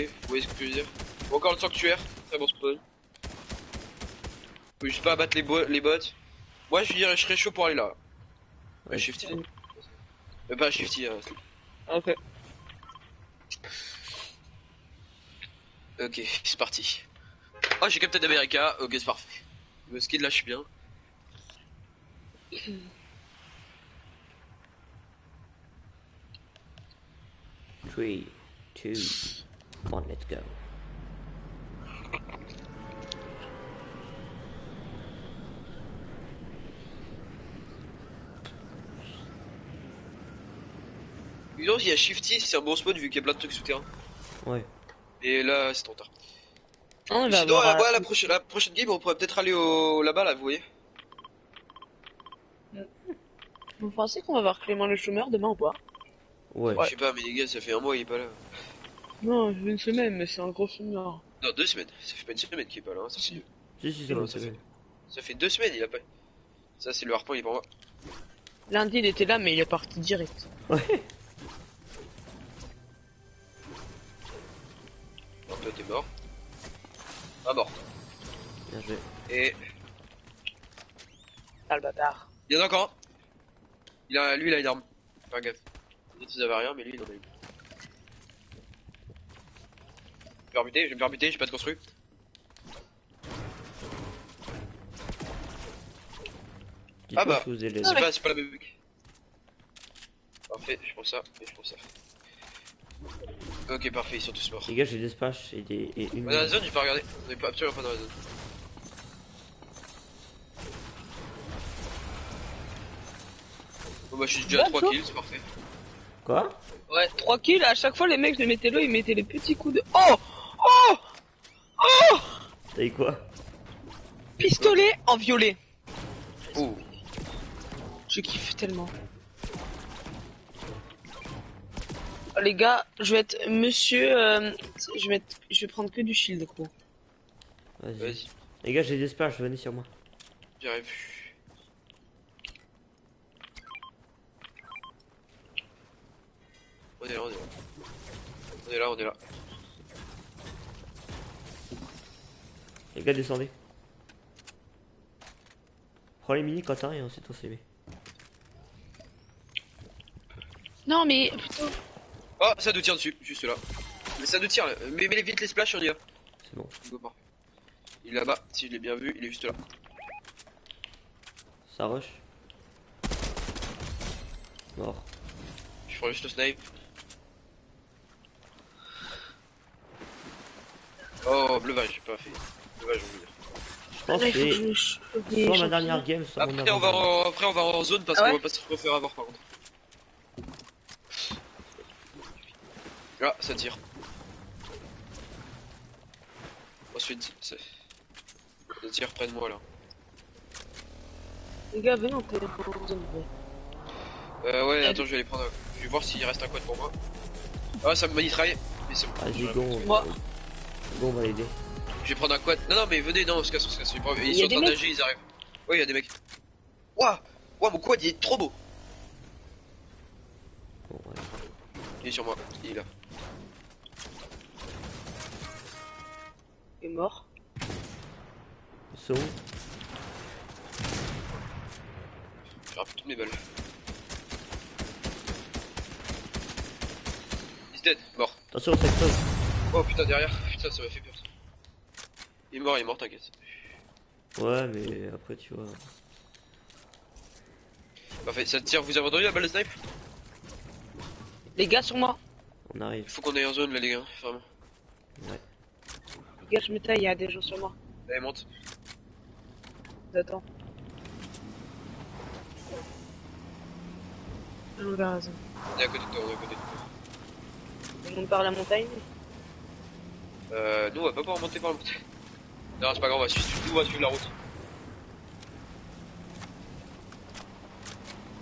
vous voyez ce que je veux dire. Ou encore le sanctuaire, très bon spawn. Faut juste pas abattre les bots. Moi je dirais je serais chaud pour aller là. Ouais, Ouais. shifty. Mais pas shifty. Ok. Ok, c'est parti. Oh j'ai Captain America, ok c'est parfait. Le ski de là je suis bien. Three, two, one, let's go. Disons il y a shifty, c'est un bon spawn vu qu'il y a plein de trucs souterrains. Ouais. Et là c'est trop tard. On va Sinon, voir. ouais, la prochaine game, on pourrait peut-être aller là-bas, là, vous voyez. Vous pensez qu'on va voir Clément le chômeur demain ou pas? Ouais. Je sais pas, mais les gars, ça fait un mois, il est pas là. Non, une semaine, mais c'est un gros chômeur. Non, 2 semaines. Ça fait pas une semaine qu'il est pas là. Hein. Si, c'est Non, bon, ça c'est fait- bon. Ça fait 2 semaines, il a pas. Ça, c'est le harpon, il est pour moi. Lundi, il était là, mais il est parti direct. Ouais. Non, toi, t'es mort. Ah, mort. Bien joué. Et. Ah, le bâtard. Il y en a encore un. Lui, il a une arme. Faire gaffe. Les autres, ils avaient rien, mais lui, il en a une. Je vais me faire buter, j'ai pas de construit. Dites-moi Ah bah. si vous avez les- C'est pas la même mec. Parfait, je prends ça, et je prends ça. Ok, parfait, ils sont tous morts. Les gars, j'ai des splashes et une. On est dans la zone, j'ai pas regardé. On est pas absolument pas dans la zone. Bon bah je suis déjà à 3 kills, c'est parfait. Quoi? Ouais, 3 kills, à chaque fois, les mecs, je les mettais là, ils mettaient les petits coups de... Oh! Oh! Oh! T'as eu quoi? Pistolet en violet. Oh. Je kiffe tellement. Oh, les gars, je vais être monsieur... je vais prendre que du shield, gros. Vas-y. Vas-y, Les gars, j'ai des splashes, venez sur moi. j'arrive. On est là, on est là. On est là, on est là. Les gars, descendez. Prends les mini quand t'as rien, c'est ton CV. Non, mais putain. Oh, ça nous tire dessus, juste là. Mais ça nous tire, là. Mais mets vite les splash, on y va. C'est bon. Go, parfait. Il est là-bas, si je l'ai bien vu, il est juste là. Ça rush. Mort. Je prends juste le snipe. Oh, bleuvage, j'ai pas fait. Bleuvage, on veut dire. Je pense Là, que il faut que c'est je chope des soit ma champignons. dernière game, soit mon Après on, va avant-dernière. après, on va en zone parce Ah ouais qu'on va pas se refaire avoir par contre. Ah, ça tire. Ensuite, ça tire près de moi là. Les gars, venez, on peut aller en zone. Ouais, attends, je vais aller prendre. Je vais voir s'il reste un quad pour moi. Ah, ça me mitraille. Mais c'est bon. Vas-y, Ouais. go. Moi. Go, on va l'aider. Je vais prendre un quad. Non, non, mais venez, non, on se casse, on se casse. Ils Il y a sont en des train de mecs nager, ils arrivent. Ouais, il y a des mecs. Ouah, ouah, mon quad il est trop beau. Bon, ouais. Il est sur moi, il est là. Il est mort. Ils sont où? J'ai rappelé toutes mes balles. He's dead, mort. Attention, c'est close. Oh putain, derrière. Putain, ça m'a fait peur. Il est mort, t'inquiète. Ouais, mais après, tu vois. Parfait, ça tire, vous avez entendu la balle de snipe? Les gars, sur moi. On arrive. Il faut qu'on aille en zone là, les gars, vraiment. Ouais. Les gars, je me taille, il y a des gens sur moi. Allez, monte. Attends. On verra ça. On est à côté de toi, on est à côté de toi. Je monte par la montagne. Nous on va pas pouvoir monter par la montagne. Non, c'est pas grave, on va suivre la route.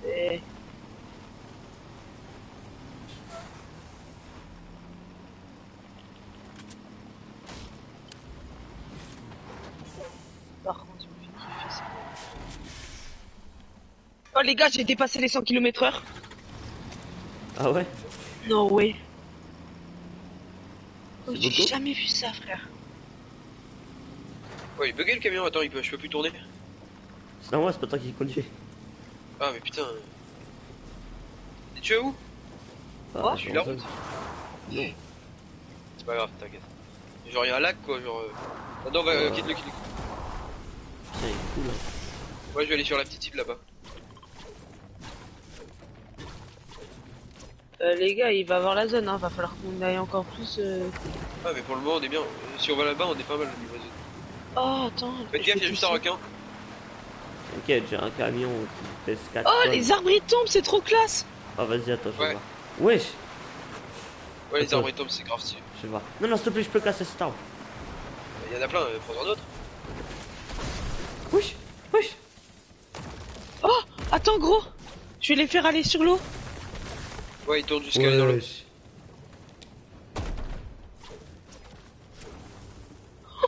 Et... Par contre, je me fais kiffer ça. Oh les gars, j'ai dépassé les 100 km/h. Ah ouais? No way. Oh, C'est j'ai beaucoup? jamais vu ça, frère. Ouais, il buguait le camion, attends, je peux plus tourner. C'est normal, c'est pas toi qui conduis. Ah, mais putain. Et tu es où? Ah, je suis en là. zone. Non. C'est pas grave, t'inquiète. Genre, y'a un lac quoi, genre. Ah non, quitte-le, quitte-le. Putain, il est cool. Hein. Moi, je vais aller sur la petite île là-bas. Les gars, il va avoir la zone, hein. Va falloir qu'on aille encore plus. Ah, mais pour le moment, on est bien. Si on va là-bas, on est pas mal au niveau zone. Oh, attends. Faites gaffe, il y a juste un requin. T'inquiète, j'ai un camion qui pèse 4 Oh, tonnes. les arbres ils tombent, c'est trop classe. Ah, vas-y, attends, je vais Ouais. voir. Wesh, Ouais, les Attends. arbres ils tombent, c'est grave stylé. je vais voir. Non, non, s'il te plaît, je peux casser cet arbre. Il y en a plein, prends-en d'autres. Wesh, wesh. Oh, attends, gros. Je vais les faire aller sur l'eau. Ouais, ils tournent jusqu'à aller dans l'eau. Wesh.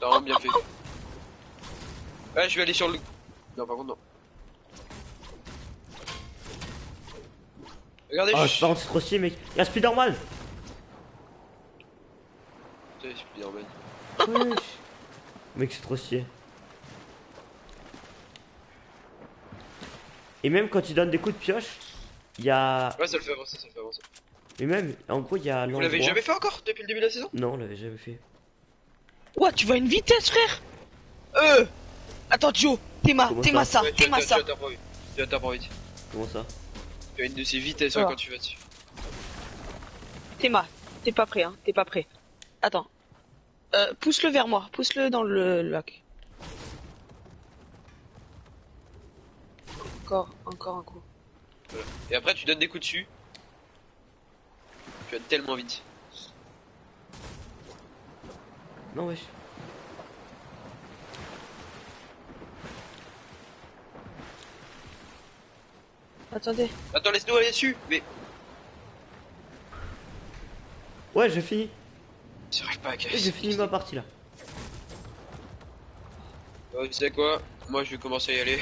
T'as vraiment bien fait. Ouais, je vais aller sur le. Non, par contre, non. Regardez, Ah, je. par contre, c'est trop stylé, mec. Y'a Spider-Man. Putain, c'est plus normal. Wesh. Mec, c'est trop stylé. Et même quand tu donnes des coups de pioche, il y a. Ouais, ça le fait avancer, ça le fait avancer. Et même, en gros, il y a Vous l'endroit. l'avez jamais fait encore depuis le début de la saison? Non, on l'avait jamais fait. Ouah, tu vas à une vitesse, frère. Attends, Joe. T'es Comment ma ça ça, Ouais, t'es ma ça. tu vas vite. Tu vas vite. Comment ça? Tu as une de ces vitesses Oh. quand tu vas dessus. T'es pas prêt, hein. T'es pas prêt. Attends. Pousse-le vers moi. Pousse-le dans le lac. Encore un coup. Voilà. Et après, tu donnes des coups dessus. Tu vas tellement vite. Non, wesh. Attendez. Attends, laisse-nous aller dessus. Mais. Ouais, j'ai fini. J'arrive pas à Ouais, casser. j'ai fini ma partie là. Tu sais quoi? Moi, je vais commencer à y aller.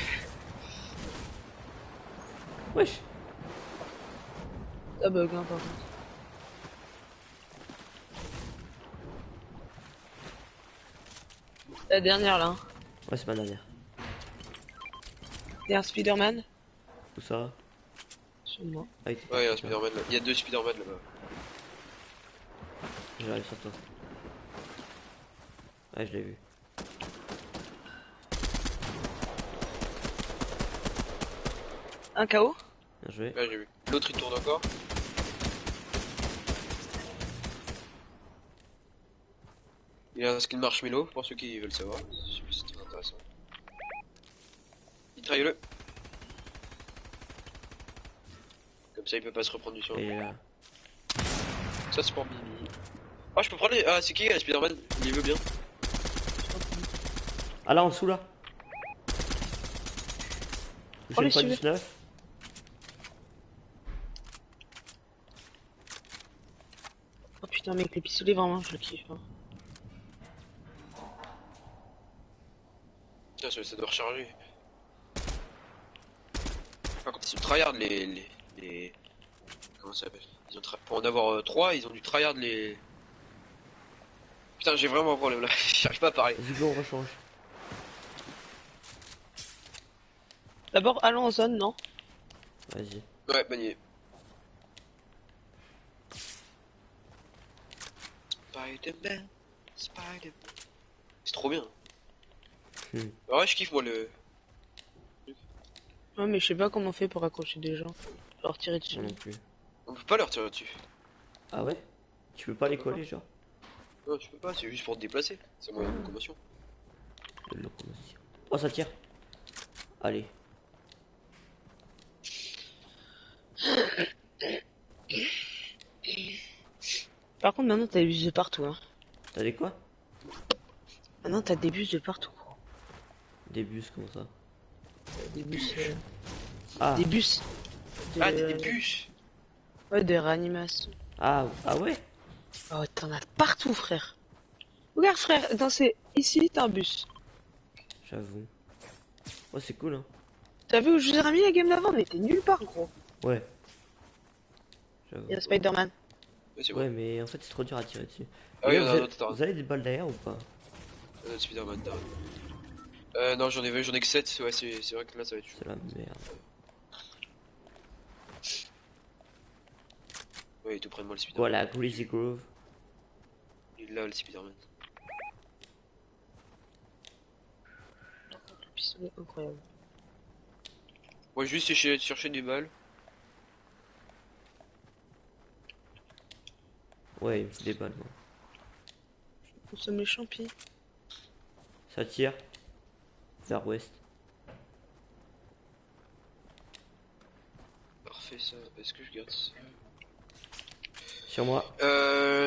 Wesh. Ça bug, hein, par contre. La dernière là. Ouais, c'est ma dernière. Il y a un Spider-Man. Où ça? Sur moi. Ah, il était Ouais, il y a un parti, Spider-Man là. Il y a 2 Spider-Man là-bas. j'arrive sur toi. Ouais, je l'ai vu. Un KO. Bien joué. Ouais, j'ai vu. L'autre il tourne encore. Il y a un skin marshmallow pour ceux qui veulent savoir. Je sais plus si c'est très intéressant. Mitraille-le. Comme ça il peut pas se reprendre du sang. Et il est là. Ça c'est pour Mimi. Ah, je peux prendre les. Ah, c'est qui les Spider-Man? Il les veut bien. Ah là, en dessous, là. Oh, Touché les une fois suivez. 19. Oh putain, mec, les pistolets, vraiment, je le kiffe. Hein. Tiens, ça doit recharger. Par contre, ils sont tryhard les. Comment ça s'appelle? Pour en avoir 3, ils ont dû tryhard les. Putain, j'ai vraiment un problème là. J'arrive pas à parler. Vas-y, go, on rechange. D'abord, allons en zone, non? Vas-y. Ouais, manier. Spider-Man, Spider-Man. C'est trop bien. Ouais, je kiffe moi le. Ouais, mais je sais pas comment on fait pour accrocher des gens. Leur tirer dessus. Moi non plus. On peut pas leur tirer dessus. Ah ouais? Tu peux pas les coller, genre? Non, tu peux pas, c'est juste pour te déplacer. C'est un moyen de locomotion. De locomotion. Oh, ça tire. Allez. Par contre, maintenant, t'as des bus de partout. Hein. T'as des quoi? Maintenant, t'as des bus de partout. Gros. Des bus, comme ça. Des bus. Ah. Des bus. De... Ah, des bus. Ouais, de réanimation. Ah, ah ouais? Oh, t'en as partout, frère. Regarde, frère, dans ces... Ici, t'as un bus. J'avoue. Ouais, c'est cool, hein. T'as vu où je vous ai mis la game d'avant? On était nulle part, gros. Ouais. J'avoue. Il y a Spider-Man. Ouais, c'est bon. Ouais, mais en fait, c'est trop dur à tirer dessus. Ah oui, Les il y gars, en a vous, un autre, t'as raison. vous avez des balles d'air ou pas? Spider-Man, t'as raison. Non, j'en ai que 7. Ouais, c'est vrai que là, ça va être chaud. C'est la merde. Ouais, il est tout près de moi le Spider-Man. Voilà, Greasy Grove. Il est là, le Spider-Man. Le pistolet, incroyable. Moi, juste chercher des balles. Ouais, il me faut des balles, moi. Nous sommes les champions. Ça tire. Vers ouest. Parfait, ça. Est-ce que je garde ça? Sur moi.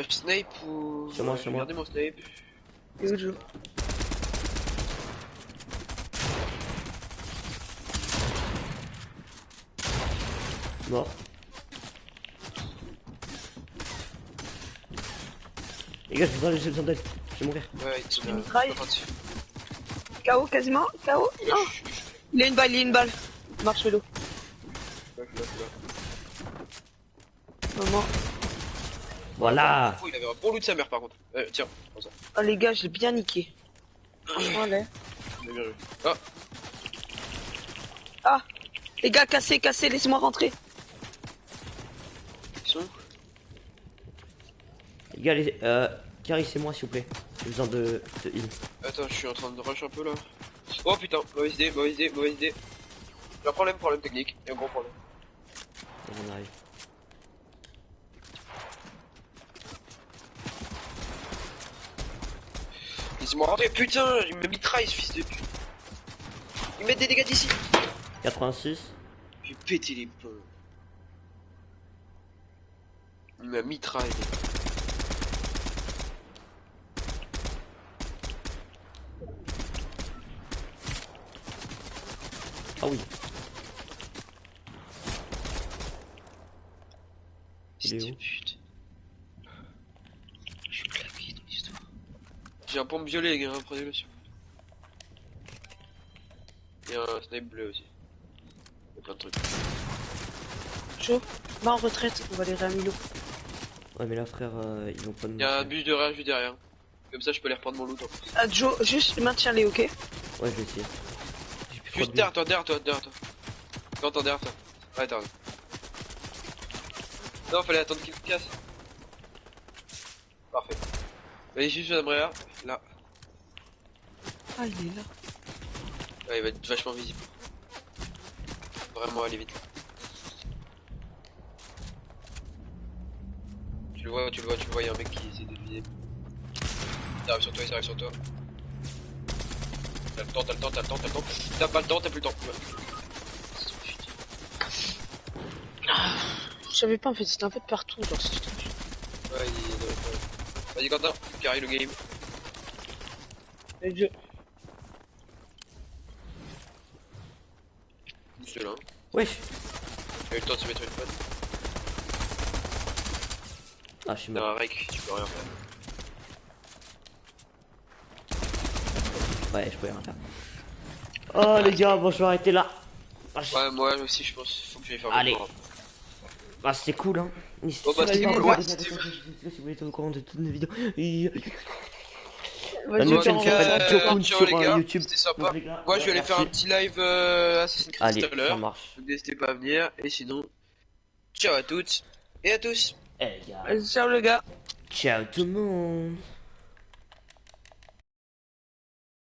Snape ou. Sur moi, Ouais, sur je vais moi. garder mon Snape. Et où Joe? Mort. Les gars, j'ai besoin d'aide. Je vais mourir. Ouais, il une mitraille. pas dessus. KO quasiment? KO? Non! Il a une balle, il a une balle. Marshmallow. Là. Maman. Voilà. Oh, il avait un bon loot de sa mère par contre. Tiens, prends ça. Oh les gars, j'ai bien niqué. Franchement, là. Il a bien joué. Ah, Ah! Les gars, cassez, laissez-moi rentrer. ils sont où? Les gars, carissez-moi, s'il vous plaît. J'ai besoin de heal. Attends, je suis en train de rush un peu là. Oh putain, mauvaise idée. J'ai un problème technique. Il y a un gros problème. On arrive. Laissez-moi rentrer, putain, il me mitraille ce fils de pute. Il met des dégâts d'ici. 86. J'ai pété les plombs. Il m'a mitraille. Ah oui. Il est Fils de où? pute. Je suis claqué dans l'histoire. J'ai un pompe violet, les gars, prenez-le sur. Il y a un snipe bleu aussi. Il y a plein de trucs. Chaud. Va en retraite, on va les réamilo. Ouais, mais là, frère, ils vont pas nous. Il y a un bus de réa juste derrière. Comme ça, je peux aller reprendre mon loot. Hein. Ah, Joe, juste maintiens-les, ok? Ouais, je vais essayer. J'ai plus trop Juste de derrière toi, derrière toi, derrière toi. Non, derrière toi. Ouais, t'as raison. Non, fallait attendre qu'il se casse. Parfait. Allez, juste, j'aimerais là. Ah, il est là. Ouais, il va être vachement visible. Vraiment, aller vite. Tu le vois, il y a un mec qui essaie de viser. Il arrive sur toi, il arrive sur toi. T'as le temps. T'as pas le temps, t'as plus le temps. Ouais. Ah, je savais pas en fait, c'était un peu de partout, genre c'est tout. Ouais, il est dans le... Vas-y Quentin, carry le game. Et Joe. Celui-là. Hein. Wesh. Il a eu le temps de se mettre une pote. Ah, je suis T'as mort. un rec, tu peux rien faire. Ouais, je peux rien faire. Oh les gars, bon, je vais arrêter là. Ah, Ouais, moi aussi je pense, faut que j'aille faire le Allez. tour. Ah, c'était cool, hein. Oh, bah, c'était cool, ouais, c'était cool. Si vous voulez être au courant de toutes nos vidéos. Et... Vas-y, notre Ouais, chaîne donc, s'appelle Jokun ciao, les sur gars, YouTube. c'était sympa. Donc, les gars, Moi je vais aller faire un merci. petit live Assassin's Creed Allez, tout à ça l'heure. marche. Donc n'hésitez pas à venir. Et sinon, ciao à toutes et à tous. Eh les gars, Vas-y, ciao les gars. ciao tout le monde.